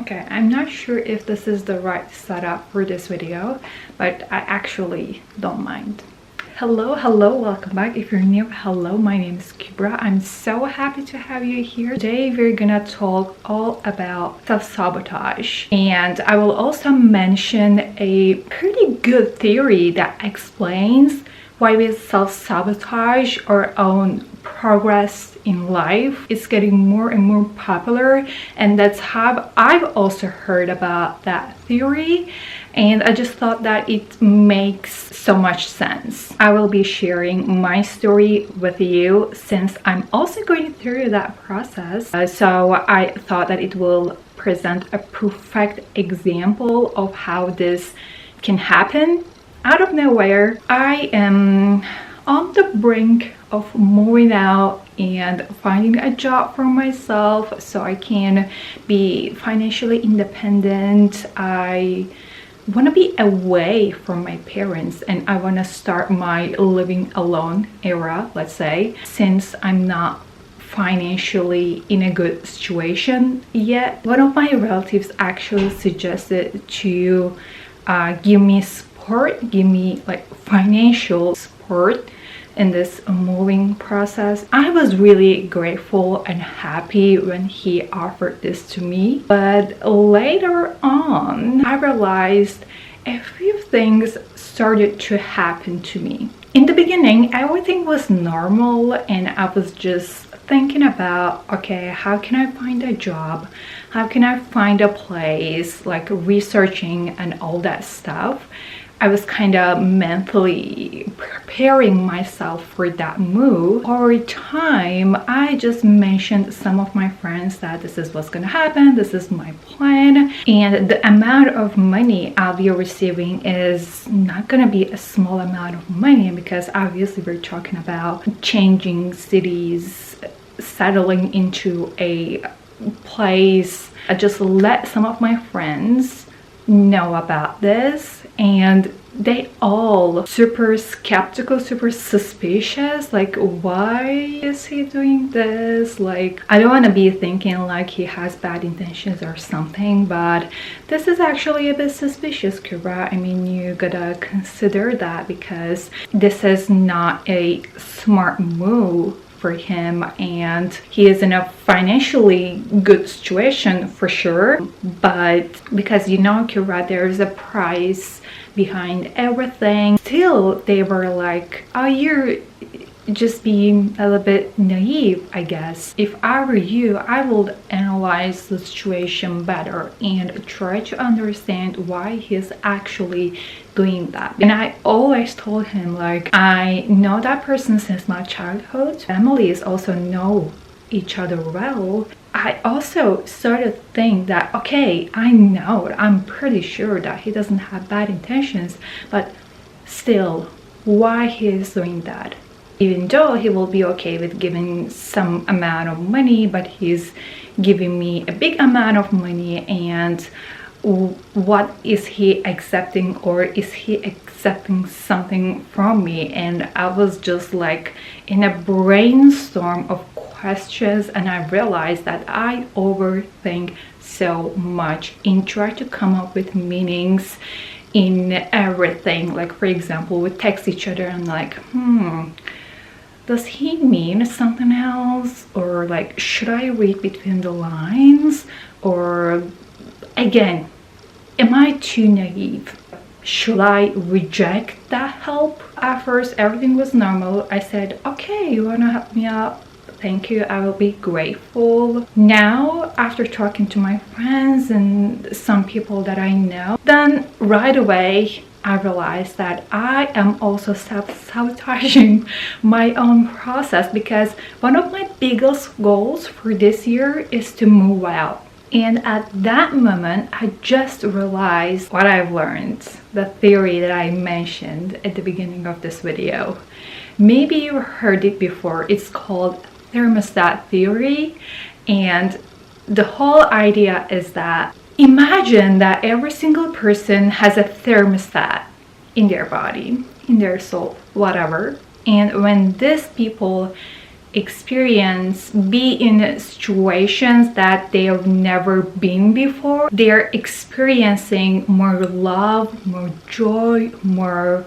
Okay, I'm not sure if this is the right setup for this video, but I actually don't mind. Hello, welcome back. If you're new, hello, my name is Kubra. I'm so happy to have you here. Today we're gonna talk all about self-sabotage, and I will also mention a pretty good theory that explains why we self-sabotage our own progress in life. It's getting more and more popular, and that's how I've also heard about that theory, and I just thought that it makes so much sense. I will be sharing my story with you since I'm also going through that process, so I thought that it will present a perfect example of how this can happen out of nowhere. I am on the brink of moving out and finding a job for myself so I can be financially independent. I want to be away from my parents and I want to start my living alone era, let's say, since I'm not financially in a good situation yet. One of my relatives actually suggested to give me support, give me like financial support in this moving process. I was really grateful and happy when he offered this to me, but later on I realized a few things started to happen to me. In the beginning, everything was normal and I was just thinking about, okay, how can I find a job? How can I find a place? Like researching and all that stuff. I was kind of mentally preparing myself for that move. Over time, I just mentioned some of my friends that this is what's gonna happen, this is my plan, and the amount of money I'll be receiving is not gonna be a small amount of money, because obviously we're talking about changing cities, settling into a place. I just let some of my friends know about this, and they all super skeptical, super suspicious, like, why is he doing this? Like, I don't want to be thinking like he has bad intentions or something, but this is actually a bit suspicious, Kubra. I mean, you gotta consider that, because this is not a smart move for him, and he is in a financially good situation for sure, but because you know, Kira, there's a price behind everything. Still, they were like, oh, you're just being a little bit naive, I guess. If I were you, I would analyze the situation better and try to understand why he's actually doing that. And I always told him, like, I know that person since my childhood. Families also know each other well. I also started to think that, okay, I know, I'm pretty sure that he doesn't have bad intentions, but still, why he is doing that? Even though he will be okay with giving some amount of money, but he's giving me a big amount of money, and what is he accepting, or is he accepting something from me? And I was just like in a brainstorm of questions, and I realized that I overthink so much and try to come up with meanings in everything. Like, for example, we text each other and like, does he mean something else? Or like, should I read between the lines? Or again, am I too naive? Should I reject that help? At first, everything was normal. I said, okay, you wanna help me out? Thank you, I will be grateful. Now, after talking to my friends and some people that I know, then right away, I realized that I am also self-sabotaging my own process, because one of my biggest goals for this year is to move out. And at that moment, I just realized what I've learned, the theory that I mentioned at the beginning of this video. Maybe you heard it before. It's called thermostat theory, and the whole idea is that imagine that every single person has a thermostat in their body, in their soul, whatever, and when these people be in situations that they have never been before. They're experiencing more love, more joy, more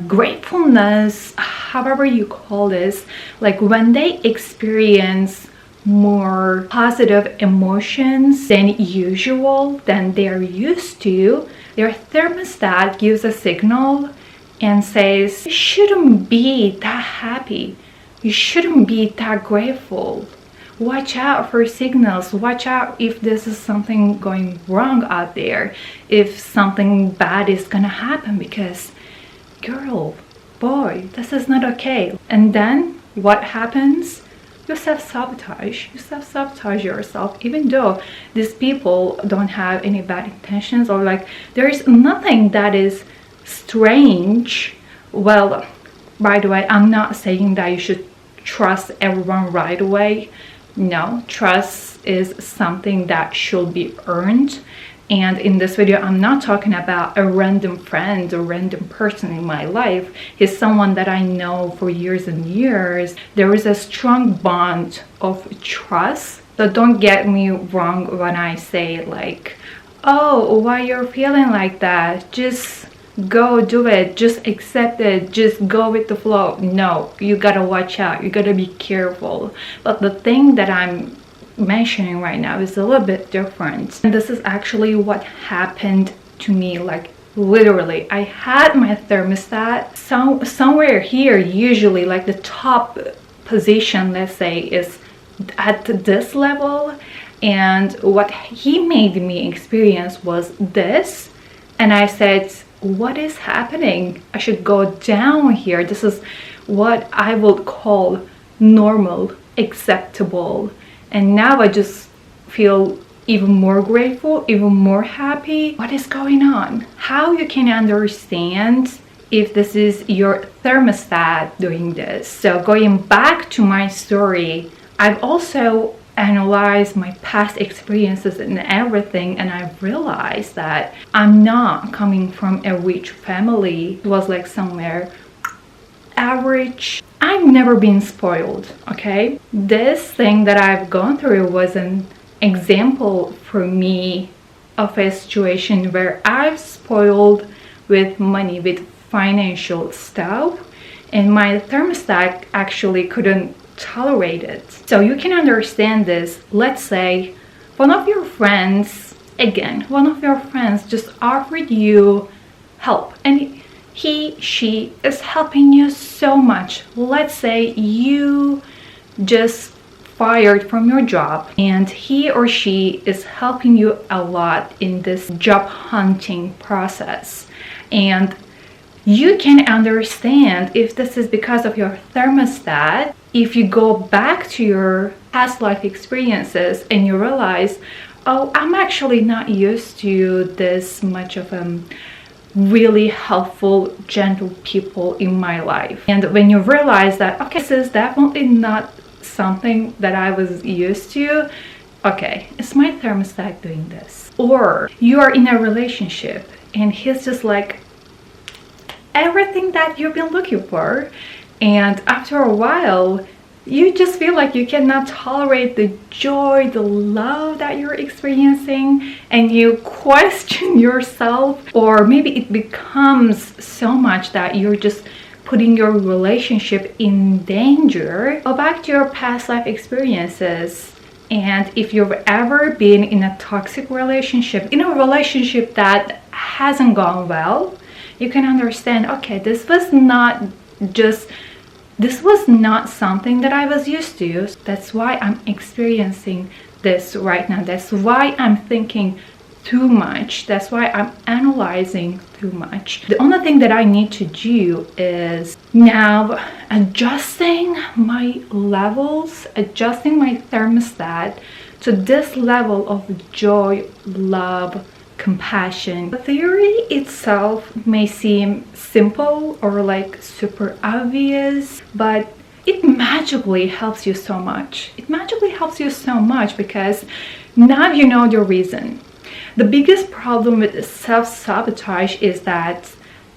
gratefulness, however you call this. Like when they experience more positive emotions than usual, than they're used to, their thermostat gives a signal and says, you shouldn't be that happy. You shouldn't be that grateful. Watch out for signals. Watch out if this is something going wrong out there, if something bad is gonna happen, because girl, boy, this is not okay. And then what happens? You self-sabotage. You self-sabotage yourself, even though these people don't have any bad intentions, or like there is nothing that is strange. Well, by the way, I'm not saying that you should trust everyone right away. No, trust is something that should be earned. And in this video, I'm not talking about a random friend or random person in my life. He's someone that I know for years and years. There is a strong bond of trust. So don't get me wrong when I say like, oh, why you're feeling like that? Just go do it. Just accept it. Just go with the flow. No, you gotta watch out. You gotta be careful. But the thing that I'm mentioning right now is a little bit different, and this is actually what happened to me. Like literally, I had my thermostat somewhere here, usually like the top position, let's say, is at this level, and what he made me experience was this, and I said, what is happening? I should go down here. This is what I would call normal, acceptable. And now I just feel even more grateful, even more happy. What is going on? How you can understand if this is your thermostat doing this? So going back to my story, I've also analyzed my past experiences and everything, and I've realized that I'm not coming from a rich family. It was like somewhere average. I've never been spoiled, okay? This thing that I've gone through was an example for me of a situation where I've spoiled with money, with financial stuff, and my thermostat actually couldn't tolerate it. So you can understand this. Let's say one of your friends just offered you help, and she is helping you so much. Let's say you just fired from your job and he or she is helping you a lot in this job hunting process, and you can understand if this is because of your thermostat. If you go back to your past life experiences and you realize, oh, I'm actually not used to this much of really helpful, gentle people in my life. And when you realize that, okay, this is definitely not something that I was used to, okay, it's my thermostat doing this. Or you are in a relationship and he's just like everything that you've been looking for, and after a while you just feel like you cannot tolerate the joy, the love that you're experiencing, and you question yourself, or maybe it becomes so much that you're just putting your relationship in danger. Go back to your past life experiences, and if you've ever been in a toxic relationship, in a relationship that hasn't gone well, you can understand, okay, this was not something that I was used to. That's why I'm experiencing this right now. That's why I'm thinking too much. That's why I'm analyzing too much. The only thing that I need to do is now adjusting my levels, adjusting my thermostat to this level of joy, love, compassion. The theory itself may seem simple or like super obvious, but it magically helps you so much. It magically helps you so much because now you know the reason. The biggest problem with self-sabotage is that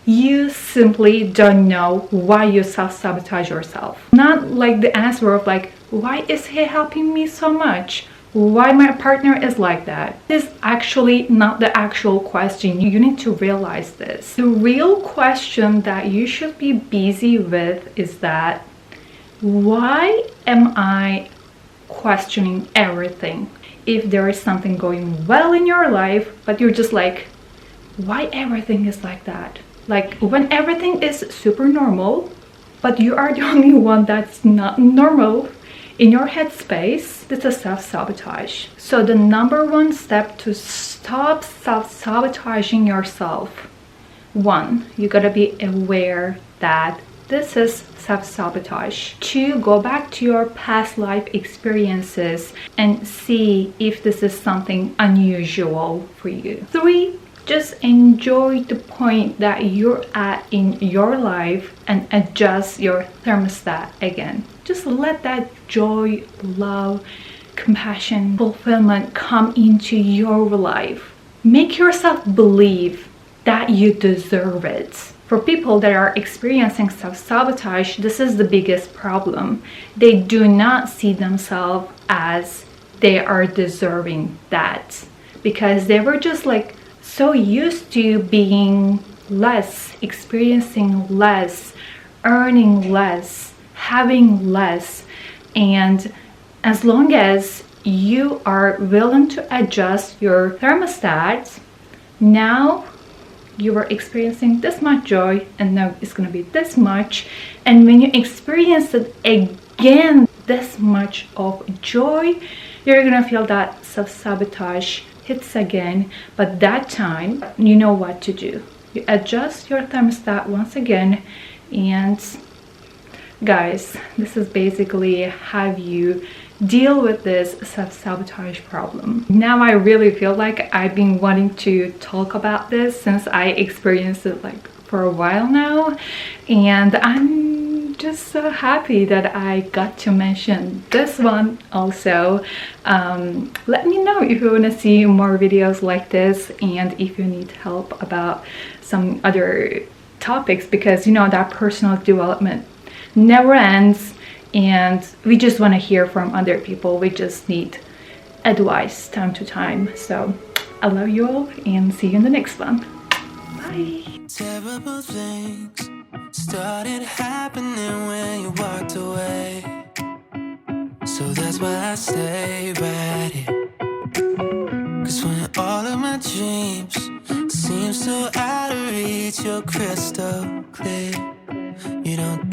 You simply don't know why you self-sabotage yourself. Not like the answer of like, why is he helping me so much? Why my partner is like that? This is actually not the actual question. You need to realize this. The real question that you should be busy with is that, why am I questioning everything? If there is something going well in your life, but you're just like, why everything is like that? Like when everything is super normal, but you are the only one that's not normal in your headspace, that's a self-sabotage. So the number one step to stop self-sabotaging yourself, one, you gotta be aware that this is self-sabotage. Two, go back to your past life experiences and see if this is something unusual for you. Three, just enjoy the point that you're at in your life and adjust your thermostat again. Just let that joy, love, compassion, fulfillment come into your life. Make yourself believe that you deserve it. For people that are experiencing self-sabotage, this is the biggest problem. They do not see themselves as they are deserving that, because they were just like so used to being less, experiencing less, earning less, having less. And as long as you are willing to adjust your thermostat, now you were experiencing this much joy and now it's going to be this much. And when you experience it again, this much of joy, you're going to feel that self-sabotage hits again. But that time you know what to do. You adjust your thermostat once again, and guys, this is basically how you deal with this self-sabotage problem. Now I really feel like I've been wanting to talk about this since I experienced it like for a while now, and I'm just so happy that I got to mention this one also. Let me know if you want to see more videos like this, and if you need help about some other topics, because you know that personal development never ends, and we just want to hear from other people. We just need advice time to time. So I love you all and see you in the next one. Bye. Terrible things started happening when you walked away, so that's why I stay right here. Cause when all of my dreams seem so out of reach, you're crystal clear. You don't